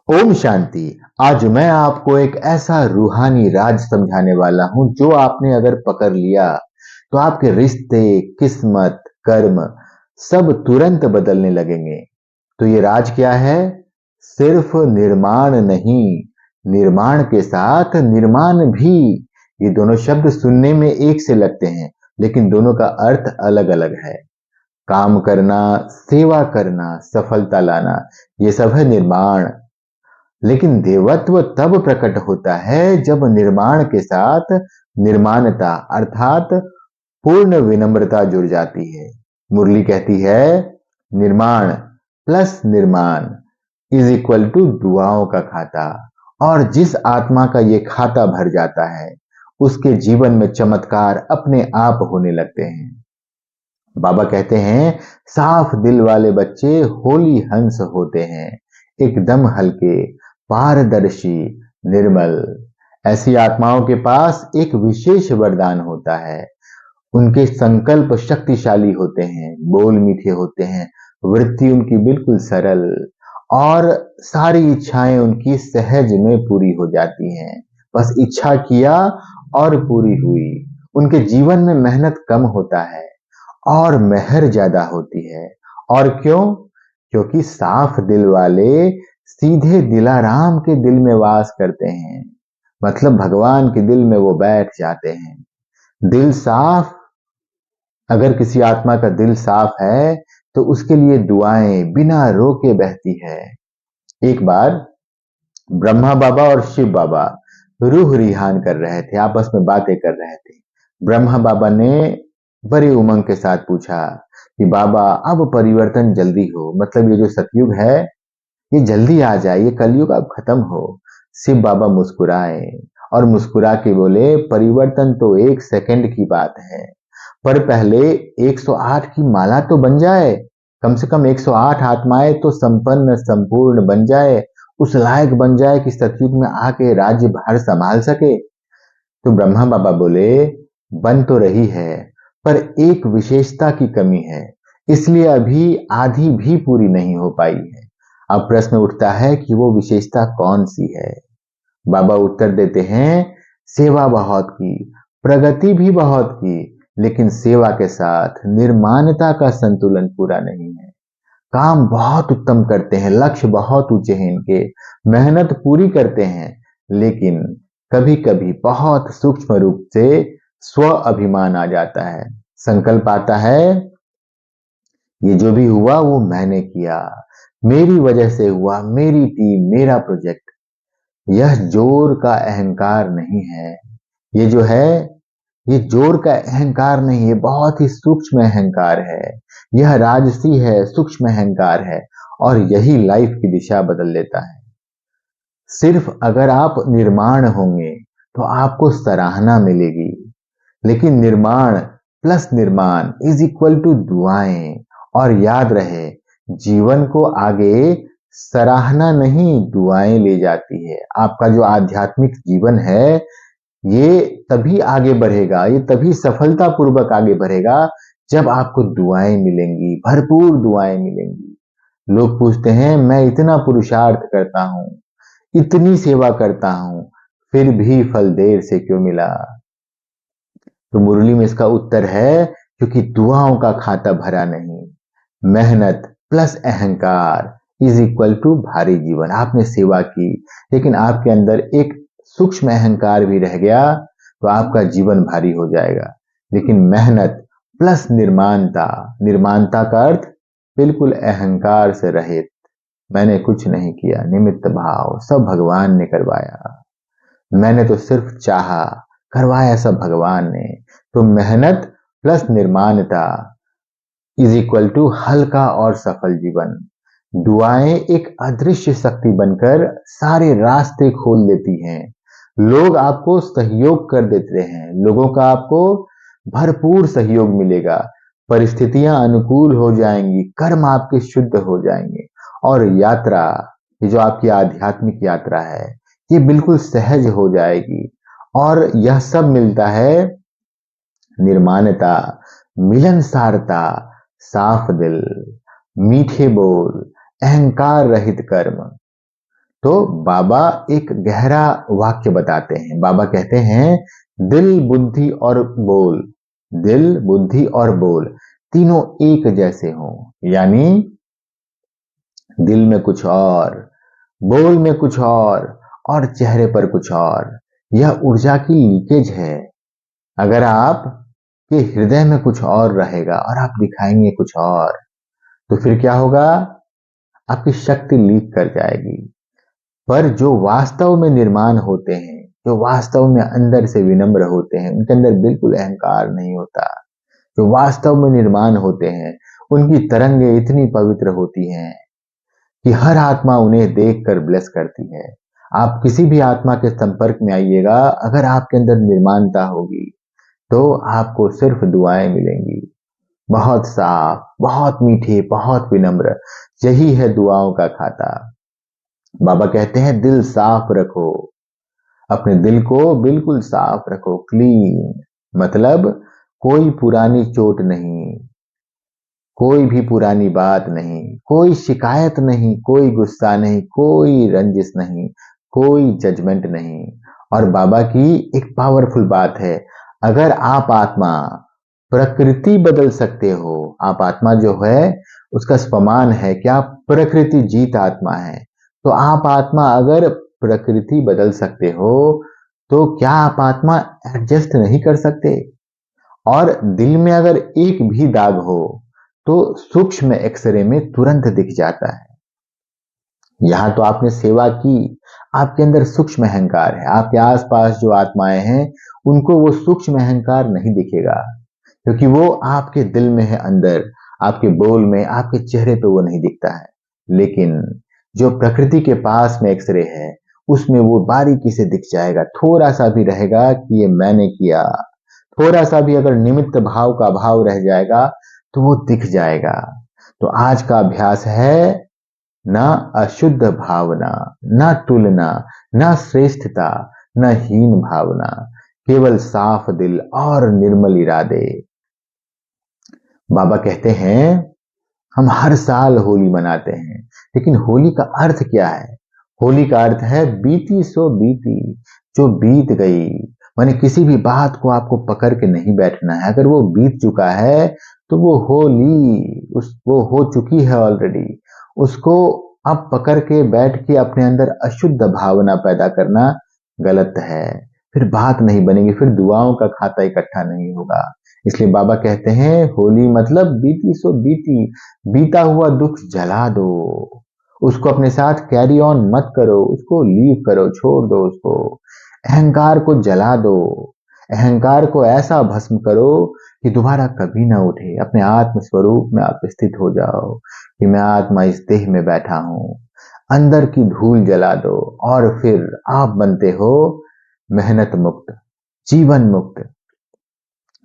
ओम शांति। आज मैं आपको एक ऐसा रूहानी राज समझाने वाला हूं जो आपने अगर पकड़ लिया तो आपके रिश्ते, किस्मत, कर्म सब तुरंत बदलने लगेंगे। तो ये राज क्या है? सिर्फ निर्माण नहीं, निर्माण के साथ निर्माण भी। ये दोनों शब्द सुनने में एक से लगते हैं, लेकिन दोनों का अर्थ अलग अलग है। काम करना, सेवा करना, सफलता लाना, ये सब है निर्माण। लेकिन देवत्व तब प्रकट होता है जब निर्माण के साथ निर्माणता अर्थात पूर्ण विनम्रता जुड़ जाती है। मुरली कहती है, निर्माण प्लस निर्माण इज इक्वल टू दुआओं का खाता। और जिस आत्मा का ये खाता भर जाता है, उसके जीवन में चमत्कार अपने आप होने लगते हैं। बाबा कहते हैं, साफ दिल वाले बच्चे होली हंस होते हैं, एकदम हल्के, पारदर्शी, निर्मल। ऐसी आत्माओं के पास एक विशेष वरदान होता है। उनके संकल्प शक्तिशाली होते हैं, बोल मीठे होते हैं, वृत्ति उनकी बिल्कुल सरल, और सारी इच्छाएं उनकी सहज में पूरी हो जाती हैं। बस इच्छा किया और पूरी हुई। उनके जीवन में मेहनत कम होता है और मेहर ज्यादा होती है। और क्यों? क्योंकि साफ दिल वाले सीधे दिलाराम के दिल में वास करते हैं। मतलब भगवान के दिल में वो बैठ जाते हैं। दिल साफ, अगर किसी आत्मा का दिल साफ है तो उसके लिए दुआएं बिना रोके बहती है। एक बार ब्रह्मा बाबा और शिव बाबा रूह रिहान कर रहे थे, आपस में बातें कर रहे थे। ब्रह्मा बाबा ने बड़े उमंग के साथ पूछा कि बाबा, अब परिवर्तन जल्दी हो, मतलब ये जो सतयुग है ये जल्दी आ जाए, ये कलयुग अब खत्म हो। शिव बाबा मुस्कुराए और मुस्कुरा के बोले, परिवर्तन तो 1 सेकंड की बात है, पर पहले 108 की माला तो बन जाए। कम से कम 108 आत्माएं तो संपन्न संपूर्ण बन जाए, उस लायक बन जाए कि सतयुग में आके राज्य भार संभाल सके। तो ब्रह्मा बाबा बोले, बन तो रही है, पर एक विशेषता की कमी है, इसलिए अभी आधी भी पूरी नहीं हो पाई है। अब प्रश्न उठता है कि वो विशेषता कौन सी है? बाबा उत्तर देते हैं, सेवा बहुत की, प्रगति भी बहुत की, लेकिन सेवा के साथ निर्माणता का संतुलन पूरा नहीं है। काम बहुत उत्तम करते हैं, लक्ष्य बहुत ऊंचे हैं इनके, मेहनत पूरी करते हैं, लेकिन कभी कभी बहुत सूक्ष्म रूप से स्व अभिमान आ जाता है। संकल्प आता है, ये जो भी हुआ वो मैंने किया, मेरी वजह से हुआ, मेरी टीम, मेरा प्रोजेक्ट। यह जोर का अहंकार नहीं है। ये जो है, ये जोर का अहंकार नहीं है, बहुत ही सूक्ष्म अहंकार है। यह राजसी है, सूक्ष्म अहंकार है, और यही लाइफ की दिशा बदल देता है। सिर्फ अगर आप निर्माण होंगे तो आपको सराहना मिलेगी, लेकिन निर्माण प्लस निर्माण इज इक्वल टू दुआएं। और याद रहे, जीवन को आगे सराहना नहीं, दुआएं ले जाती है। आपका जो आध्यात्मिक जीवन है ये तभी आगे बढ़ेगा, ये तभी सफलतापूर्वक आगे बढ़ेगा जब आपको दुआएं मिलेंगी, भरपूर दुआएं मिलेंगी। लोग पूछते हैं, मैं इतना पुरुषार्थ करता हूं, इतनी सेवा करता हूं, फिर भी फल देर से क्यों मिला? तो मुरली में इसका उत्तर है, क्योंकि दुआओं का खाता भरा नहीं। मेहनत प्लस अहंकार इज इक्वल टू भारी जीवन। आपने सेवा की, लेकिन आपके अंदर एक सूक्ष्म अहंकार भी रह गया तो आपका जीवन भारी हो जाएगा। लेकिन मेहनत प्लस निर्माणता, निर्माणता का अर्थ बिल्कुल अहंकार से रहित, मैंने कुछ नहीं किया, निमित्त भाव, सब भगवान ने करवाया, मैंने तो सिर्फ चाहा, करवाया सब भगवान ने। तो मेहनत प्लस निर्माणता इज इक्वल टू हल्का और सफल जीवन। दुआएं एक अदृश्य शक्ति बनकर सारे रास्ते खोल देती हैं। लोग आपको सहयोग कर देते हैं, लोगों का आपको भरपूर सहयोग मिलेगा, परिस्थितियां अनुकूल हो जाएंगी, कर्म आपके शुद्ध हो जाएंगे, और यात्रा, ये जो आपकी आध्यात्मिक यात्रा है, ये बिल्कुल सहज हो जाएगी। और यह सब मिलता है निर्माणता, मिलनसारता, साफ दिल, मीठे बोल, अहंकार रहित कर्म। तो बाबा एक गहरा वाक्य बताते हैं। बाबा कहते हैं, दिल, बुद्धि और बोल, दिल, बुद्धि और बोल तीनों एक जैसे हों। यानी दिल में कुछ और, बोल में कुछ और चेहरे पर कुछ और। यह ऊर्जा की लीकेज है। अगर आप के हृदय में कुछ और रहेगा और आप दिखाएंगे कुछ और, तो फिर क्या होगा? आपकी शक्ति लीक कर जाएगी। पर जो वास्तव में निर्माण होते हैं, जो वास्तव में अंदर से विनम्र होते हैं, उनके अंदर बिल्कुल अहंकार नहीं होता। जो वास्तव में निर्माण होते हैं, उनकी तरंगे इतनी पवित्र होती हैं कि हर आत्मा उन्हें देखकर ब्लेस करती है। आप किसी भी आत्मा के संपर्क में आइएगा, अगर आपके अंदर निर्माणता होगी तो आपको सिर्फ दुआएं मिलेंगी। बहुत साफ, बहुत मीठे, बहुत विनम्र। यही है दुआओं का खाता। बाबा कहते हैं, दिल साफ रखो, अपने दिल को बिल्कुल साफ रखो, क्लीन। मतलब कोई पुरानी चोट नहीं, कोई भी पुरानी बात नहीं, कोई शिकायत नहीं, कोई गुस्सा नहीं, कोई रंजिश नहीं, कोई जजमेंट नहीं। और बाबा की एक पावरफुल बात है, अगर आप आत्मा प्रकृति बदल सकते हो, आप आत्मा जो है उसका स्वमान है कि आप प्रकृति जीत आत्मा है, तो आप आत्मा अगर प्रकृति बदल सकते हो, तो क्या आप आत्मा एडजस्ट नहीं कर सकते? और दिल में अगर एक भी दाग हो तो सूक्ष्म एक्सरे में तुरंत दिख जाता है। यहां तो आपने सेवा की, आपके अंदर सूक्ष्म अहंकार है। आपके आसपास जो आत्माएं हैं, उनको वो सूक्ष्म अहंकार नहीं दिखेगा, क्योंकि वो आपके दिल में है, अंदर आपके बोल में, आपके चेहरे पे वो नहीं दिखता है। लेकिन जो प्रकृति के पास में एक्सरे है, उसमें वो बारीकी से दिख जाएगा। थोड़ा सा भी रहेगा कि ये मैंने किया, थोड़ा सा भी अगर निमित्त भाव का अभाव रह जाएगा तो वो दिख जाएगा। तो आज का अभ्यास है, ना अशुद्ध भावना, ना तुलना, ना श्रेष्ठता, न हीन भावना, केवल साफ दिल और निर्मल इरादे। बाबा कहते हैं, हम हर साल होली मनाते हैं, लेकिन होली का अर्थ क्या है? होली का अर्थ है बीती सो बीती, जो बीत गई। माने किसी भी बात को आपको पकड़ के नहीं बैठना है। अगर वो बीत चुका है तो वो होली वो हो चुकी है ऑलरेडी। उसको आप पकड़ के बैठ के अपने अंदर अशुद्ध भावना पैदा करना गलत है। फिर बात नहीं बनेगी, फिर दुआओं का खाता इकट्ठा नहीं होगा। इसलिए बाबा कहते हैं, होली मतलब बीती सो बीती, बीता हुआ दुख जला दो, उसको अपने साथ कैरी ऑन मत करो, उसको लीव करो, छोड़ दो उसको। अहंकार को जला दो, अहंकार को ऐसा भस्म करो कि दोबारा कभी ना उठे। अपने आत्म स्वरूप में आप स्थित हो जाओ कि मैं आत्मा इस देह में बैठा हूं। अंदर की धूल जला दो और फिर आप बनते हो मेहनत मुक्त, जीवन मुक्त।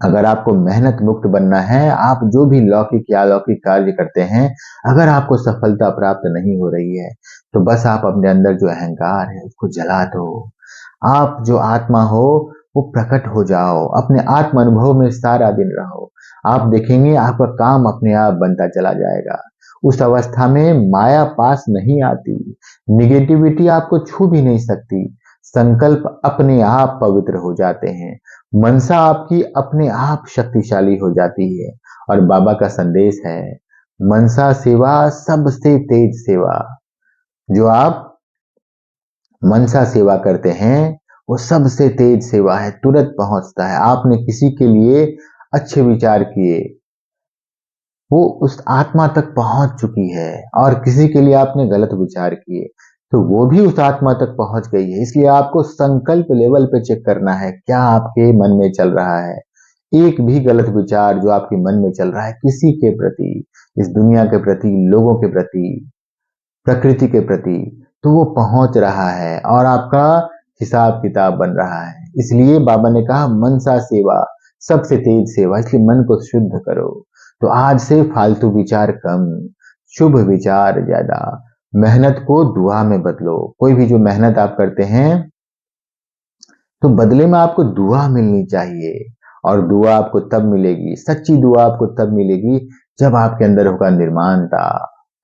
अगर आपको मेहनत मुक्त बनना है, आप जो भी लौकिक या अलौकिक कार्य करते हैं, अगर आपको सफलता प्राप्त नहीं हो रही है, तो बस आप अपने अंदर जो अहंकार है उसको जला दो। आप जो आत्मा हो वो प्रकट हो जाओ, अपने आत्म अनुभव में सारा दिन रहो। आप देखेंगे आपका काम अपने आप बनता चला जाएगा। उस अवस्था में माया पास नहीं आती, निगेटिविटी आपको छू भी नहीं सकती। संकल्प अपने आप पवित्र हो जाते हैं, मनसा आपकी अपने आप शक्तिशाली हो जाती है। और बाबा का संदेश है, मनसा सेवा सबसे तेज सेवा। जो आप मनसा सेवा करते हैं वो सबसे तेज सेवा है, तुरंत पहुंचता है। आपने किसी के लिए अच्छे विचार किए, वो उस आत्मा तक पहुंच चुकी है, और किसी के लिए आपने गलत विचार किए तो वो भी उस आत्मा तक पहुंच गई है। इसलिए आपको संकल्प लेवल पे चेक करना है, क्या आपके मन में चल रहा है। एक भी गलत विचार जो आपके मन में चल रहा है किसी के प्रति, इस दुनिया के प्रति, लोगों के प्रति, प्रकृति के प्रति, तो वो पहुंच रहा है और आपका हिसाब किताब बन रहा है। इसलिए बाबा ने कहा, मनसा सेवा सबसे तेज सेवा। इसलिए मन को शुद्ध करो। तो आज से फालतू विचार कम, शुभ विचार ज्यादा। मेहनत को दुआ में बदलो। कोई भी जो मेहनत आप करते हैं तो बदले में आपको दुआ मिलनी चाहिए, और दुआ आपको तब मिलेगी, सच्ची दुआ आपको तब मिलेगी जब आपके अंदर होगा निर्माणता,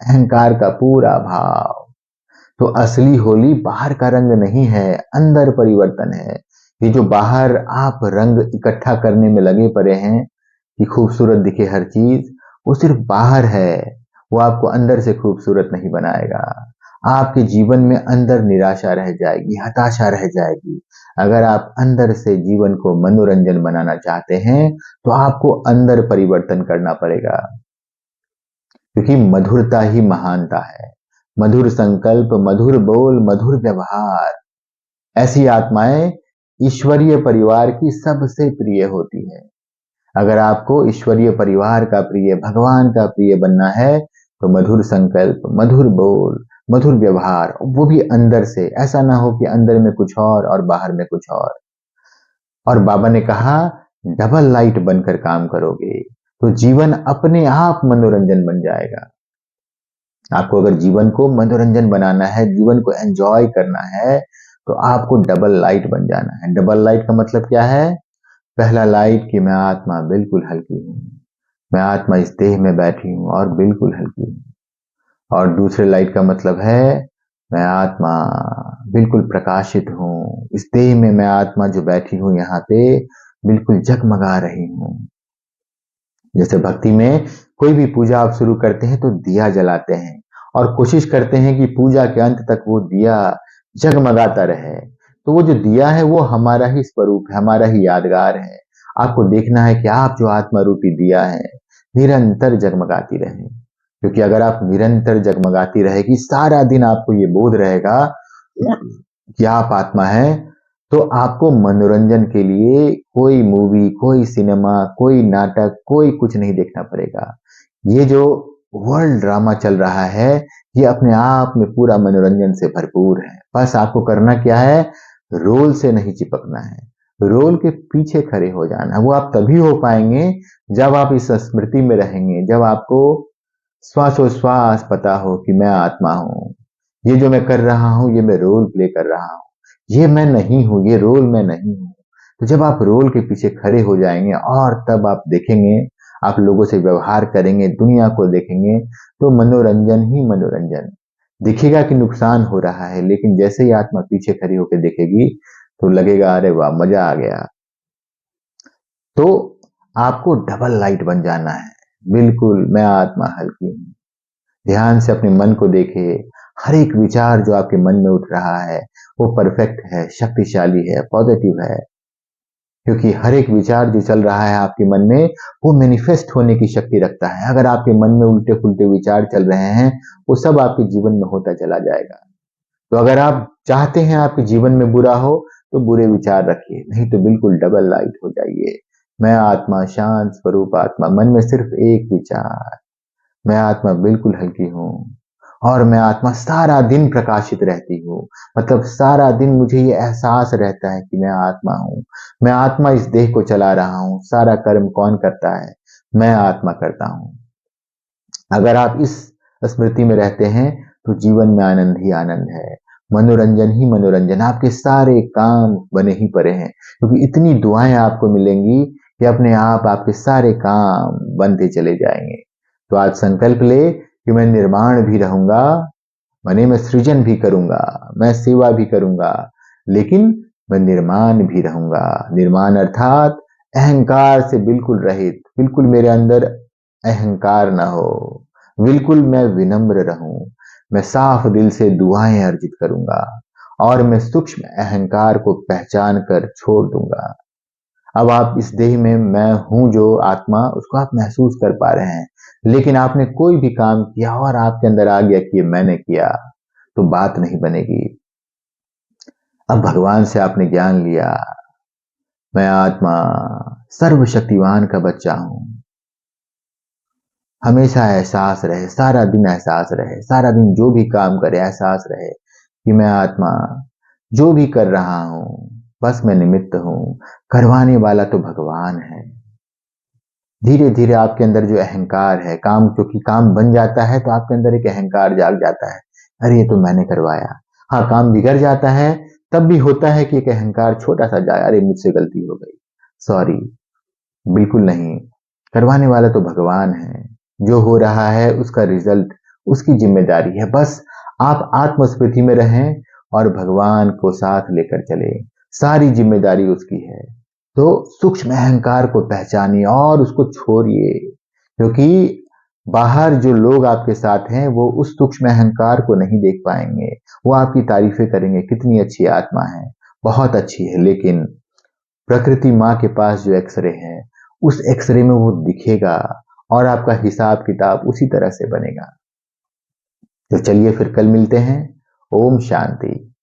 अहंकार का पूरा भाव। तो असली होली बाहर का रंग नहीं है, अंदर परिवर्तन है। ये जो बाहर आप रंग इकट्ठा करने में लगे पड़े हैं कि खूबसूरत दिखे हर चीज, वो सिर्फ बाहर है, वो आपको अंदर से खूबसूरत नहीं बनाएगा। आपके जीवन में अंदर निराशा रह जाएगी, हताशा रह जाएगी। अगर आप अंदर से जीवन को मनोरंजन बनाना चाहते हैं तो आपको अंदर परिवर्तन करना पड़ेगा, क्योंकि मधुरता ही महानता है। मधुर संकल्प, मधुर बोल, मधुर व्यवहार, ऐसी आत्माएं ईश्वरीय परिवार की सबसे प्रिय होती है। अगर आपको ईश्वरीय परिवार का प्रिय, भगवान का प्रिय बनना है तो मधुर संकल्प, मधुर बोल, मधुर व्यवहार, वो भी अंदर से। ऐसा ना हो कि अंदर में कुछ और बाहर में कुछ और बाबा ने कहा डबल लाइट बनकर काम करोगे तो जीवन अपने आप मनोरंजन बन जाएगा। आपको अगर जीवन को मनोरंजन बनाना है, जीवन को एंजॉय करना है, तो आपको डबल लाइट बन जाना है। डबल लाइट का मतलब क्या है? पहला लाइट कि मैं आत्मा बिल्कुल हल्की हूं, मैं आत्मा इस देह में बैठी हूं और बिल्कुल हल्की हूं। और दूसरे लाइट का मतलब है मैं आत्मा बिल्कुल प्रकाशित हूं, इस देह में मैं आत्मा जो बैठी हूं यहाँ पे बिल्कुल जगमगा रही हूं। जैसे भक्ति में कोई भी पूजा आप शुरू करते हैं तो दिया जलाते हैं और कोशिश करते हैं कि पूजा के अंत तक वो दिया जगमगाता रहे। तो वो जो दिया है वो हमारा ही स्वरूप है, हमारा ही यादगार है। आपको देखना है कि आप जो आत्मा रूपी दिया है निरंतर जगमगाती रहे, क्योंकि अगर आप निरंतर जगमगाती रहेगी, सारा दिन आपको ये बोध रहेगा कि आप आत्मा है, तो आपको मनोरंजन के लिए कोई मूवी, कोई सिनेमा, कोई नाटक, कोई कुछ नहीं देखना पड़ेगा। ये जो वर्ल्ड ड्रामा चल रहा है ये अपने आप में पूरा मनोरंजन से भरपूर है। बस आपको करना क्या है? रोल से नहीं चिपकना है, रोल के पीछे खड़े हो जाना है। वो आप तभी हो पाएंगे जब आप इस स्मृति में रहेंगे, जब आपको श्वासोश्वास पता हो कि मैं आत्मा हूं, ये जो मैं कर रहा हूं ये मैं रोल प्ले कर रहा हूं, ये मैं नहीं हूं, ये रोल मैं नहीं हूं। तो जब आप रोल के पीछे खड़े हो जाएंगे और तब आप देखेंगे, आप लोगों से व्यवहार करेंगे, दुनिया को देखेंगे, तो मनोरंजन ही मनोरंजन दिखेगा कि नुकसान हो रहा है, लेकिन जैसे ही आत्मा पीछे खड़ी होकर देखेगी तो लगेगा अरे वाह मजा आ गया। तो आपको डबल लाइट बन जाना है, बिल्कुल मैं आत्मा हल्की हूं। ध्यान से अपने मन को देखे, हर एक विचार जो आपके मन में उठ रहा है वो परफेक्ट है, शक्तिशाली है, पॉजिटिव है, क्योंकि हर एक विचार जो चल रहा है आपके मन में वो मैनिफेस्ट होने की शक्ति रखता है। अगर आपके मन में उल्टे पुल्टे विचार चल रहे हैं वो सब आपके जीवन में होता चला जाएगा। तो अगर आप चाहते हैं आपके जीवन में बुरा हो तो बुरे विचार रखिए, नहीं तो बिल्कुल डबल लाइट हो जाइए। मैं आत्मा, शांत स्वरूप आत्मा, मन में सिर्फ एक विचार, मैं आत्मा बिल्कुल हल्की हूं और मैं आत्मा सारा दिन प्रकाशित रहती हूँ। मतलब सारा दिन मुझे ये एहसास रहता है कि मैं आत्मा हूँ, मैं आत्मा इस देह को चला रहा हूँ, सारा कर्म कौन करता है? मैं आत्मा करता हूँ। अगर आप इस स्मृति में रहते हैं तो जीवन में आनंद ही आनंद है, मनोरंजन ही मनोरंजन। आपके सारे काम बने ही पड़े हैं, क्योंकि इतनी दुआएं आपको मिलेंगी कि अपने आप आपके सारे काम बनते चले जाएंगे। तो आज संकल्प ले कि मैं निर्माण भी रहूंगा, माने मैं सृजन भी करूंगा, मैं सेवा भी करूंगा, लेकिन मैं निर्माण भी रहूंगा। निर्माण अर्थात अहंकार से बिल्कुल रहित, बिल्कुल मेरे अंदर अहंकार ना हो, बिल्कुल मैं विनम्र रहूं, मैं साफ दिल से दुआएं अर्जित करूंगा और मैं सूक्ष्म अहंकार को पहचान कर छोड़ दूंगा। अब आप इस देह में मैं हूं जो आत्मा, उसको आप महसूस कर पा रहे हैं, लेकिन आपने कोई भी काम किया और आपके अंदर आ गया कि ये मैंने किया, तो बात नहीं बनेगी। अब भगवान से आपने ज्ञान लिया, मैं आत्मा सर्वशक्तिवान का बच्चा हूं। हमेशा एहसास रहे, सारा दिन एहसास रहे, सारा दिन जो भी काम करे एहसास रहे कि मैं आत्मा जो भी कर रहा हूं बस मैं निमित्त हूं, करवाने वाला तो भगवान है। धीरे धीरे आपके अंदर जो अहंकार है, काम क्योंकि काम बन जाता है तो आपके अंदर एक अहंकार जाग जाता है, अरे ये तो मैंने करवाया। हाँ, काम बिगड़ जाता है तब भी होता है कि एक अहंकार छोटा सा जाए, अरे मुझसे गलती हो गई, सॉरी। बिल्कुल नहीं, करवाने वाला तो भगवान है। जो हो रहा है उसका रिजल्ट उसकी जिम्मेदारी है, बस आप आत्मस्मृति में रहें और भगवान को साथ लेकर चले। सारी जिम्मेदारी उसकी है। तो सूक्ष्म अहंकार को पहचानिए और उसको छोड़िए, क्योंकि बाहर जो लोग आपके साथ हैं वो उस सूक्ष्म अहंकार को नहीं देख पाएंगे। वो आपकी तारीफें करेंगे, कितनी अच्छी आत्मा है, बहुत अच्छी है, लेकिन प्रकृति माँ के पास जो एक्सरे है, उस एक्सरे में वो दिखेगा और आपका हिसाब किताब उसी तरह से बनेगा। तो चलिए फिर कल मिलते हैं। ओम शांति।